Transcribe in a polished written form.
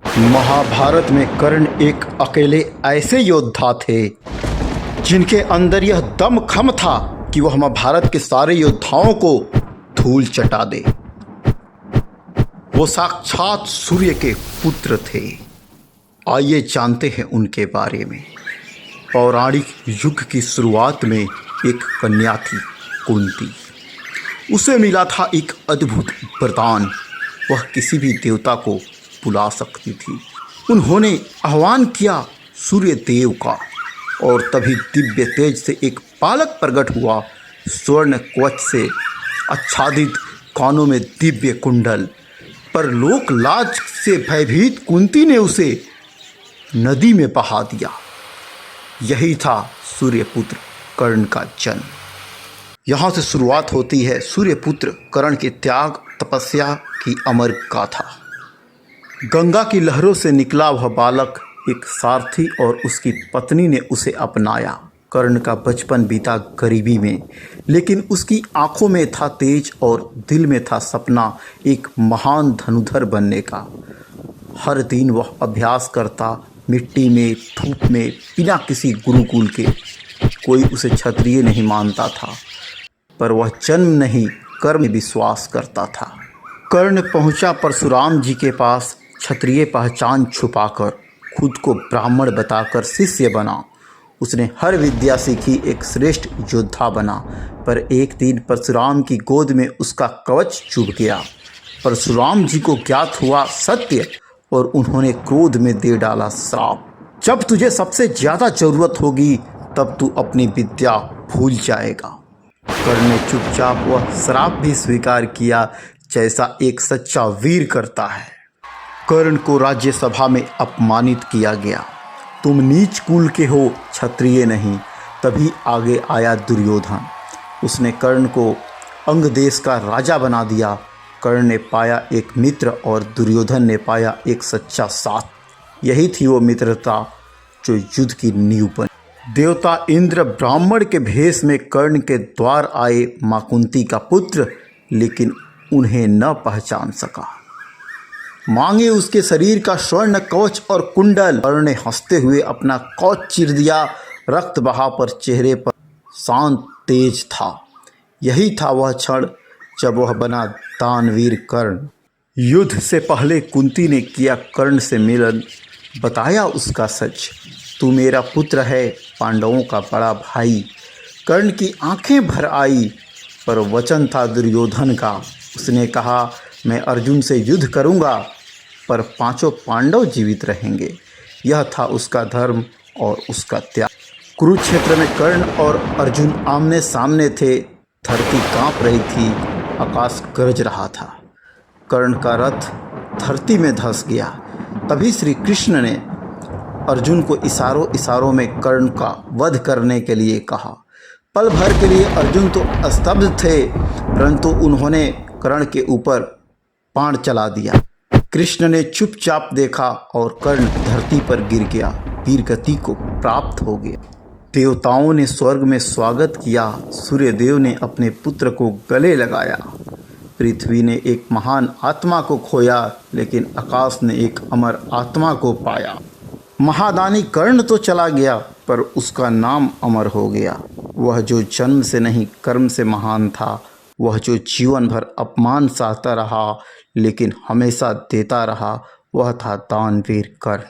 महाभारत में कर्ण एक अकेले ऐसे योद्धा थे जिनके अंदर यह दमखम था कि वह महाभारत के सारे योद्धाओं को धूल चटा दे। वो साक्षात सूर्य के पुत्र थे। आइए जानते हैं उनके बारे में। पौराणिक युग की शुरुआत में एक कन्या थी कुंती। उसे मिला था एक अद्भुत वरदान, वह किसी भी देवता को बुला सकती थी। उन्होंने आह्वान किया सूर्य देव का और तभी दिव्य तेज से एक बालक प्रकट हुआ। स्वर्ण कवच से आच्छादित, कानों में दिव्य कुंडल। पर लोक लाज से भयभीत कुंती ने उसे नदी में बहा दिया। यही था सूर्यपुत्र कर्ण का जन्म। यहाँ से शुरुआत होती है सूर्यपुत्र कर्ण के त्याग तपस्या की अमर गाथा। गंगा की लहरों से निकला वह बालक एक सारथी और उसकी पत्नी ने उसे अपनाया। कर्ण का बचपन बीता गरीबी में, लेकिन उसकी आंखों में था तेज और दिल में था सपना एक महान धनुधर बनने का। हर दिन वह अभ्यास करता, मिट्टी में, धूप में, बिना किसी गुरुकुल के। कोई उसे क्षत्रिय नहीं मानता था, पर वह जन्म नहीं कर्म में विश्वास करता था। कर्ण पहुंचा परशुराम जी के पास। क्षत्रिय पहचान छुपाकर खुद को ब्राह्मण बताकर शिष्य बना। उसने हर विद्या सीखी, एक श्रेष्ठ योद्धा बना। पर एक दिन परशुराम की गोद में उसका कवच चुभ गया। परशुराम जी को ज्ञात हुआ सत्य और उन्होंने क्रोध में दे डाला श्राप। जब तुझे सबसे ज़्यादा ज़रूरत होगी तब तू अपनी विद्या भूल जाएगा। कर्ण ने चुपचाप वह श्राप भी स्वीकार किया, जैसा एक सच्चा वीर करता है। कर्ण को राज्यसभा में अपमानित किया गया। तुम नीच कुल के हो, क्षत्रिय नहीं। तभी आगे आया दुर्योधन। उसने कर्ण को अंग देश का राजा बना दिया। कर्ण ने पाया एक मित्र और दुर्योधन ने पाया एक सच्चा साथ। यही थी वो मित्रता जो युद्ध की नींव बनी। देवता इंद्र ब्राह्मण के भेष में कर्ण के द्वार आए मां कुंती का पुत्र, लेकिन उन्हें न पहचान सका। मांगे उसके शरीर का स्वर्ण कवच और कुंडल। कर्ण ने हंसते हुए अपना कवच चीर दिया। रक्त बहा, पर चेहरे पर शांत तेज था। यही था वह क्षण जब वह बना दानवीर कर्ण। युद्ध से पहले कुंती ने किया कर्ण से मिलन, बताया उसका सच। तू मेरा पुत्र है, पांडवों का बड़ा भाई। कर्ण की आंखें भर आई, पर वचन था दुर्योधन का। उसने कहा, मैं अर्जुन से युद्ध करूंगा, पर पांचों पांडव जीवित रहेंगे। यह था उसका धर्म और उसका त्याग। कुरुक्षेत्र में कर्ण और अर्जुन आमने सामने थे। धरती कांप रही थी, आकाश गरज रहा था। कर्ण का रथ धरती में धंस गया। तभी श्री कृष्ण ने अर्जुन को इशारों इशारों में कर्ण का वध करने के लिए कहा। पल भर के लिए अर्जुन तो स्तब्ध थे, परंतु उन्होंने कर्ण के ऊपर बाण चला दिया। कृष्ण ने चुपचाप देखा और कर्ण धरती पर गिर गया, वीर गति को प्राप्त हो गया। देवताओं ने स्वर्ग में स्वागत किया। सूर्यदेव ने अपने पुत्र को गले लगाया। पृथ्वी ने एक महान आत्मा को खोया, लेकिन आकाश ने एक अमर आत्मा को पाया। महादानी कर्ण तो चला गया, पर उसका नाम अमर हो गया। वह जो जन्म से नहीं कर्म से महान था, वह जो जीवन भर अपमान सहता रहा लेकिन हमेशा देता रहा, वह था दानवीर कर्ण।